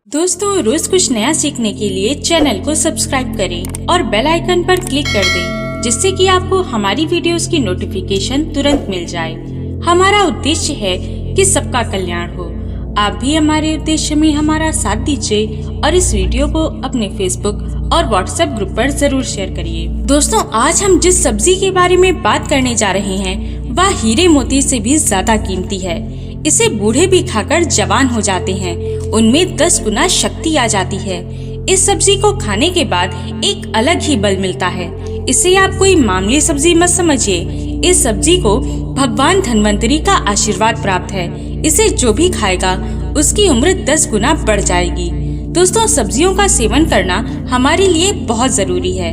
दोस्तों, रोज कुछ नया सीखने के लिए चैनल को सब्सक्राइब करें और बेल आइकन पर क्लिक कर दें, जिससे कि आपको हमारी वीडियोस की नोटिफिकेशन तुरंत मिल जाए। हमारा उद्देश्य है कि सबका कल्याण हो। आप भी हमारे उद्देश्य में हमारा साथ दीजिए और इस वीडियो को अपने फेसबुक और व्हाट्सएप ग्रुप पर जरूर शेयर करिए। दोस्तों, आज हम जिस सब्जी के बारे में बात करने जा रहे हैं वह हीरे मोती से भी ज्यादा कीमती है। इसे बूढ़े भी खाकर जवान हो जाते हैं, उनमें 10 गुना शक्ति आ जाती है। इस सब्जी को खाने के बाद एक अलग ही बल मिलता है। इसे आप कोई मामूली सब्जी मत समझिए। इस सब्जी को भगवान धन्वंतरी का आशीर्वाद प्राप्त है। इसे जो भी खाएगा उसकी उम्र 10 गुना बढ़ जाएगी। दोस्तों, सब्जियों का सेवन करना हमारे लिए बहुत जरूरी है।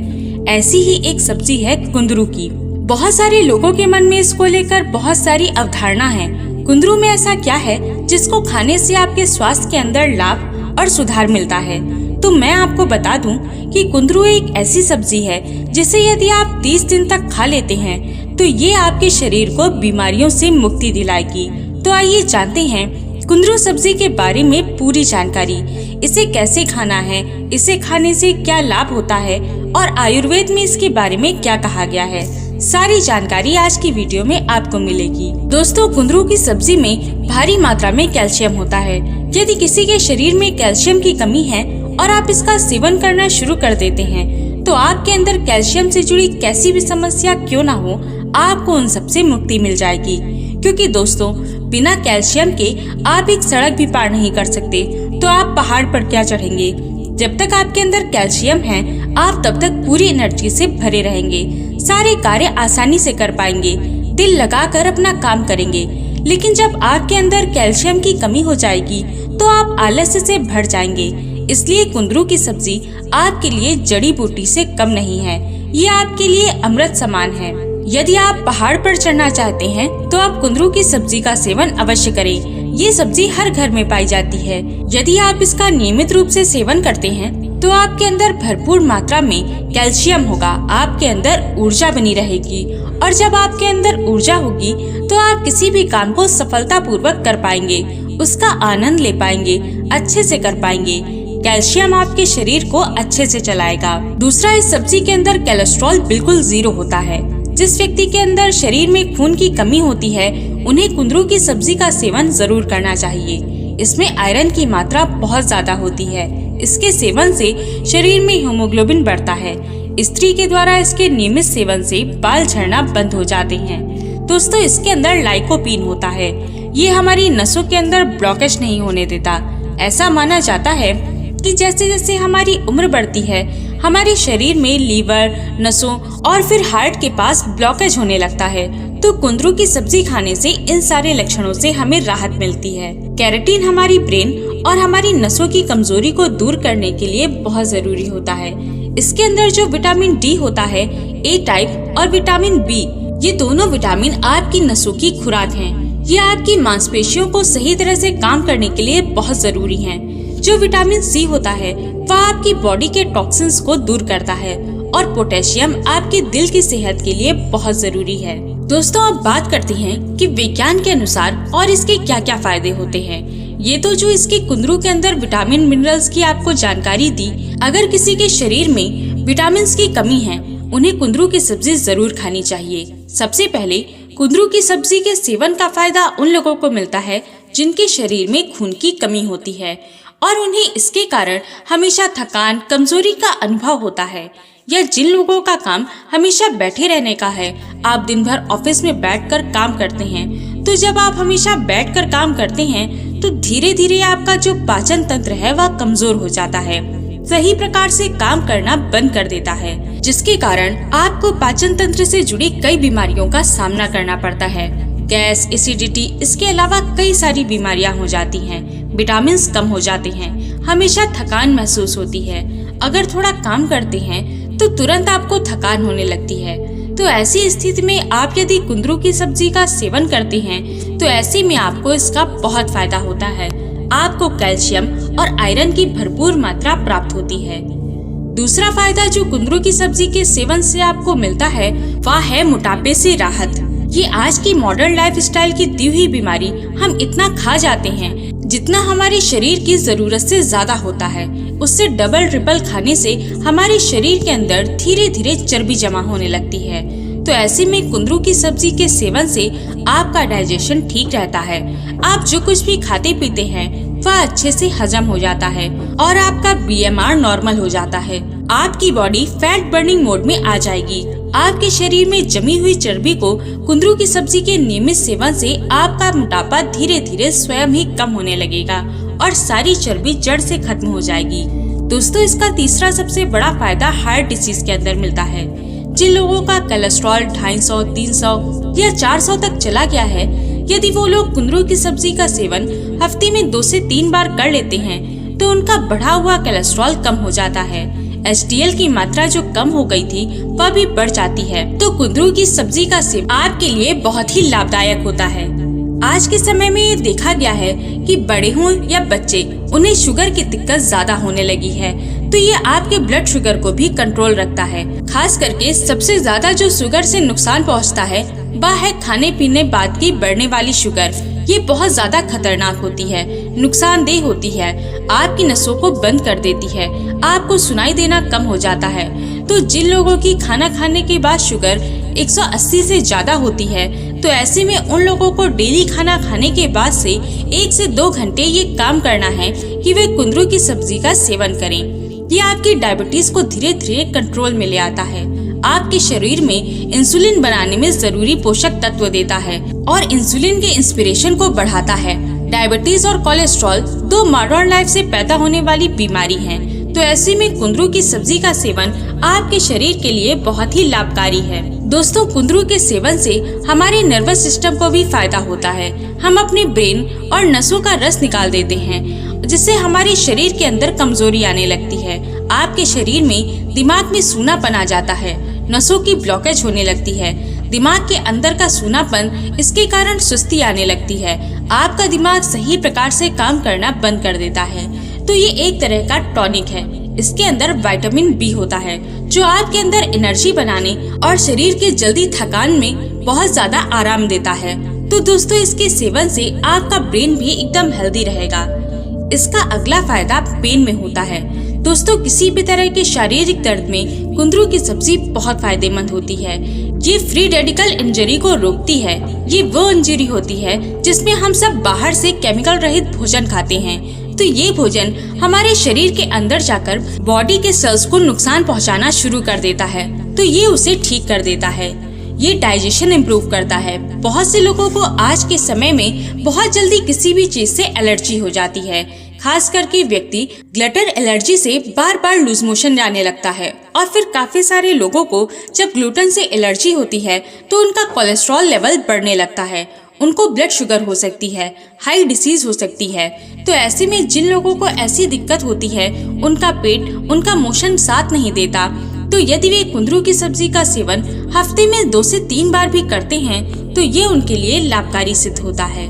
ऐसी ही एक सब्जी है कुंदरू की। बहुत सारे लोगों के मन में इसको लेकर बहुत सारी अवधारणा है। कुंदरू में ऐसा क्या है जिसको खाने से आपके स्वास्थ्य के अंदर लाभ और सुधार मिलता है? तो मैं आपको बता दूं कि कुंदरू एक ऐसी सब्जी है जिसे यदि आप 30 दिन तक खा लेते हैं तो ये आपके शरीर को बीमारियों से मुक्ति दिलाएगी। तो आइए जानते हैं कुंदरू सब्जी के बारे में पूरी जानकारी। इसे कैसे खाना है, इसे खाने से क्या लाभ होता है और आयुर्वेद में इसके बारे में क्या कहा गया है, सारी जानकारी आज की वीडियो में आपको मिलेगी। दोस्तों, कुंदरू की सब्जी में भारी मात्रा में कैल्शियम होता है। यदि किसी के शरीर में कैल्शियम की कमी है और आप इसका सेवन करना शुरू कर देते हैं तो आपके अंदर कैल्शियम से जुड़ी कैसी भी समस्या क्यों ना हो, आपको उन सब से मुक्ति मिल जाएगी। क्योंकि दोस्तों, बिना कैल्शियम के आप एक सड़क भी पार नहीं कर सकते, तो आप पहाड़ पर क्या चढ़ेंगे? जब तक आपके अंदर कैल्शियम है, आप तब तक पूरी एनर्जी से भरे रहेंगे, सारे कार्य आसानी से कर पाएंगे, दिल लगाकर अपना काम करेंगे। लेकिन जब आपके अंदर कैल्शियम की कमी हो जाएगी तो आप आलस्य से भर जाएंगे। इसलिए कुंदरू की सब्जी आपके लिए जड़ी बूटी से कम नहीं है, ये आपके लिए अमृत समान है। यदि आप पहाड़ पर चढ़ना चाहते हैं तो आप कुंदरू की सब्जी का सेवन अवश्य करें। ये सब्जी हर घर में पाई जाती है। यदि आप इसका नियमित रूप से सेवन करते हैं तो आपके अंदर भरपूर मात्रा में कैल्शियम होगा, आपके अंदर ऊर्जा बनी रहेगी और जब आपके अंदर ऊर्जा होगी तो आप किसी भी काम को सफलता पूर्वक कर पाएंगे, उसका आनंद ले पाएंगे, अच्छे से कर पाएंगे। कैल्शियम आपके शरीर को अच्छे से चलाएगा। दूसरा, इस सब्जी के अंदर कोलेस्ट्रॉल बिल्कुल 0 होता है। जिस व्यक्ति के अंदर शरीर में खून की कमी होती है उन्हें कुंदरू की सब्जी का सेवन जरूर करना चाहिए। इसमें आयरन की मात्रा बहुत ज्यादा होती है। इसके सेवन से शरीर में हीमोग्लोबिन बढ़ता है। स्त्री के द्वारा इसके नियमित सेवन से बाल झड़ना बंद हो जाते हैं। दोस्तों, इसके अंदर लाइकोपीन होता है। ये हमारी नसों के अंदर ब्लॉकेज नहीं होने देता। ऐसा माना जाता है कि जैसे जैसे हमारी उम्र बढ़ती है हमारे शरीर में लीवर, नसों और फिर हार्ट के पास ब्लॉकेज होने लगता है। तो कुंदरू की सब्जी खाने से इन सारे लक्षणों से हमें राहत मिलती है। कैरोटीन हमारी ब्रेन और हमारी नसों की कमजोरी को दूर करने के लिए बहुत जरूरी होता है। इसके अंदर जो विटामिन डी होता है, ए टाइप और विटामिन बी, ये दोनों विटामिन आपकी नसों की खुराक हैं। ये आपकी मांसपेशियों को सही तरह से काम करने के लिए बहुत जरूरी हैं। जो विटामिन सी होता है वह आपकी बॉडी के टॉक्सिन्स को दूर करता है और पोटेशियम आपके दिल की सेहत के लिए बहुत जरूरी है। दोस्तों, अब बात करते हैं कि विज्ञान के अनुसार और इसके क्या क्या फायदे होते हैं। ये तो जो इसके कुंदरू के अंदर विटामिन मिनरल्स की आपको जानकारी दी। अगर किसी के शरीर में विटामिन की कमी है उन्हें कुंदरू की सब्जी जरूर खानी चाहिए। सबसे पहले कुंदरू की सब्जी के सेवन का फायदा उन लोगों को मिलता है जिनके शरीर में खून की कमी होती है और उन्हें इसके कारण हमेशा थकान, कमजोरी का अनुभव होता है। या जिन लोगों का काम हमेशा बैठे रहने का है, आप दिन भर ऑफिस में बैठकर काम करते हैं, तो जब आप हमेशा बैठकर काम करते हैं तो धीरे धीरे आपका जो पाचन तंत्र है वह कमजोर हो जाता है, सही प्रकार से काम करना बंद कर देता है, जिसके कारण आपको पाचन तंत्र से जुड़ी कई बीमारियों का सामना करना पड़ता है। गैस, एसिडिटी, इसके अलावा कई सारी बीमारियां हो जाती हैं। विटामिन कम हो जाते हैं, हमेशा थकान महसूस होती है। अगर थोड़ा काम करते हैं तो तुरंत आपको थकान होने लगती है। तो ऐसी स्थिति में आप यदि कुंदरू की सब्जी का सेवन करते हैं तो ऐसे में आपको इसका बहुत फायदा होता है। आपको कैल्शियम और आयरन की भरपूर मात्रा प्राप्त होती है। दूसरा फायदा जो कुंदरू की सब्जी के सेवन से आपको मिलता है वह है मोटापे से राहत। ये आज की मॉडर्न लाइफस्टाइल की दी हुई बीमारी, हम इतना खा जाते हैं जितना हमारे शरीर की जरूरत से ज्यादा होता है, उससे डबल ट्रिपल खाने से हमारे शरीर के अंदर धीरे धीरे चर्बी जमा होने लगती है। तो ऐसे में कुंदरू की सब्जी के सेवन से आपका डाइजेशन ठीक रहता है। आप जो कुछ भी खाते पीते हैं वह अच्छे से हजम हो जाता है और आपका BMR नॉर्मल हो जाता है। आपकी बॉडी फैट बर्निंग मोड में आ जाएगी। आपके शरीर में जमी हुई चर्बी को कुंदरू की सब्जी के नियमित सेवन से आपका मोटापा धीरे धीरे स्वयं ही कम होने लगेगा और सारी चर्बी जड़ से खत्म हो जाएगी। दोस्तों, इसका तीसरा सबसे बड़ा फायदा हार्ट डिसीज के अंदर मिलता है। जिन लोगों का कोलेस्ट्रॉल 250, 300 या 400 तक चला गया है, यदि वो लोग कुंदरू की सब्जी का सेवन हफ्ते में 2 से 3 बार कर लेते हैं तो उनका बढ़ा हुआ कोलेस्ट्रॉल कम हो जाता है। HDL की मात्रा जो कम हो गई थी वह भी बढ़ जाती है। तो कुंदरू की सब्जी का सेवन आपके लिए बहुत ही लाभदायक होता है। आज के समय में ये देखा गया है कि बड़े हों या बच्चे, उन्हें शुगर की दिक्कत ज्यादा होने लगी है। तो ये आपके ब्लड शुगर को भी कंट्रोल रखता है। खास करके सबसे ज्यादा जो शुगर से नुकसान पहुंचता है वह है खाने पीने बाद की बढ़ने वाली शुगर। ये बहुत ज्यादा खतरनाक होती है, नुकसानदेह होती है, आपकी नसों को बंद कर देती है, आपको सुनाई देना कम हो जाता है। तो जिन लोगों की खाना खाने के बाद शुगर 180 से ज्यादा होती है, तो ऐसे में उन लोगों को डेली खाना खाने के बाद से 1 से 2 घंटे ये काम करना है कि वे कुंदरू की सब्जी का सेवन करें। ये आपकी डायबिटीज को धीरे धीरे कंट्रोल में ले आता है, आपके शरीर में इंसुलिन बनाने में जरूरी पोषक तत्व देता है और इंसुलिन के इंस्पिरेशन को बढ़ाता है। डायबिटीज और कोलेस्ट्रॉल 2 मॉडर्न लाइफ से पैदा होने वाली बीमारी हैं। तो ऐसे में कुंदरू की सब्जी का सेवन आपके शरीर के लिए बहुत ही लाभकारी है। दोस्तों, कुंदरू के सेवन से हमारे नर्वस सिस्टम को भी फायदा होता है। हम अपने ब्रेन और नसों का रस निकाल देते हैं, जिससे हमारे शरीर के अंदर कमजोरी आने लगती है। आपके शरीर में दिमाग में सूनापन आ जाता है, नसों की ब्लॉकेज होने लगती है। दिमाग के अंदर का सूनापन, इसके कारण सुस्ती आने लगती है। आपका दिमाग सही प्रकार से काम करना बंद कर देता है। तो ये एक तरह का टॉनिक है। इसके अंदर विटामिन B होता है, जो आपके अंदर एनर्जी बनाने और शरीर के जल्दी थकान में बहुत ज्यादा आराम देता है। तो दोस्तों, इसके सेवन से आपका ब्रेन भी एकदम हेल्दी रहेगा। इसका अगला फायदा पेन में होता है। दोस्तों, किसी भी तरह के शारीरिक दर्द में कुंदरू की सब्जी बहुत फायदेमंद होती है। ये फ्री रेडिकल इंजरी को रोकती है। ये वो इंजरी होती है जिसमें हम सब बाहर से केमिकल रहित भोजन खाते हैं। तो ये भोजन हमारे शरीर के अंदर जाकर बॉडी के सेल्स को नुकसान पहुंचाना शुरू कर देता है। तो ये उसे ठीक कर देता है। ये डाइजेशन इम्प्रूव करता है। बहुत से लोगों को आज के समय में बहुत जल्दी किसी भी चीज से एलर्जी हो जाती है। खास करके व्यक्ति ग्लटन एलर्जी से बार बार लूज मोशन जाने लगता है। और फिर काफी सारे लोगों को जब ग्लूटेन से एलर्जी होती है तो उनका कोलेस्ट्रॉल लेवल बढ़ने लगता है, उनको ब्लड शुगर हो सकती है, हाई डिसीज हो सकती है। तो ऐसे में जिन लोगों को ऐसी दिक्कत होती है, उनका पेट, उनका मोशन साथ नहीं देता, तो यदि वे कुंदरू की सब्जी का सेवन हफ्ते में 2 से 3 बार भी करते हैं तो ये उनके लिए लाभकारी सिद्ध होता है।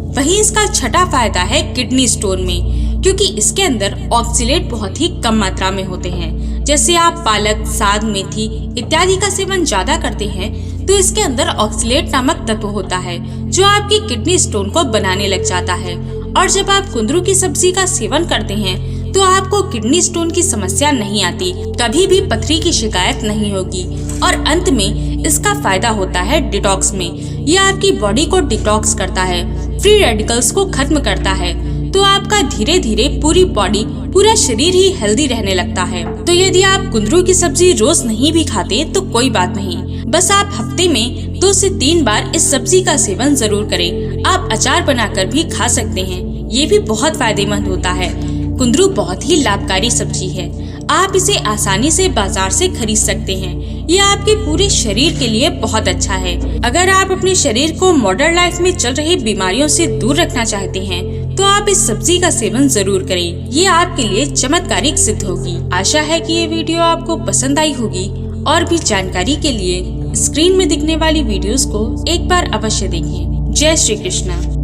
वहीं इसका छठा फायदा है किडनी स्टोन में, क्योंकि इसके अंदर ऑक्सीलेट बहुत ही कम मात्रा में होते हैं। जैसे आप पालक, साग, मेथी इत्यादि का सेवन ज्यादा करते हैं तो इसके अंदर ऑक्सीलेट नामक तत्व होता है, जो आपकी किडनी स्टोन को बनाने लग जाता है। और जब आप कुंदरू की सब्जी का सेवन करते हैं तो आपको किडनी स्टोन की समस्या नहीं आती, कभी भी पथरी की शिकायत नहीं होगी। और अंत में इसका फायदा होता है डिटॉक्स में। यह आपकी बॉडी को डिटॉक्स करता है, फ्री रेडिकल्स को खत्म करता है। तो आपका धीरे धीरे पूरी बॉडी, पूरा शरीर ही हेल्दी रहने लगता है। तो यदि आप कुंदरू की सब्जी रोज नहीं भी खाते तो कोई बात नहीं, बस आप हफ्ते में 2 से 3 बार इस सब्जी का सेवन जरूर करें। आप अचार बनाकर भी खा सकते हैं, ये भी बहुत फायदेमंद होता है। कुंदरू बहुत ही लाभकारी सब्जी है। आप इसे आसानी से बाजार से खरीद सकते हैं। ये आपके पूरे शरीर के लिए बहुत अच्छा है। अगर आप अपने शरीर को मॉडर्न लाइफ में चल रही बीमारियों से दूर रखना चाहते हैं तो आप इस सब्जी का सेवन जरूर करें। ये आपके लिए चमत्कारिक सिद्ध होगी। आशा है कि ये वीडियो आपको पसंद आई होगी। और भी जानकारी के लिए स्क्रीन में दिखने वाली वीडियोस को एक बार अवश्य देखें। जय श्री कृष्ण।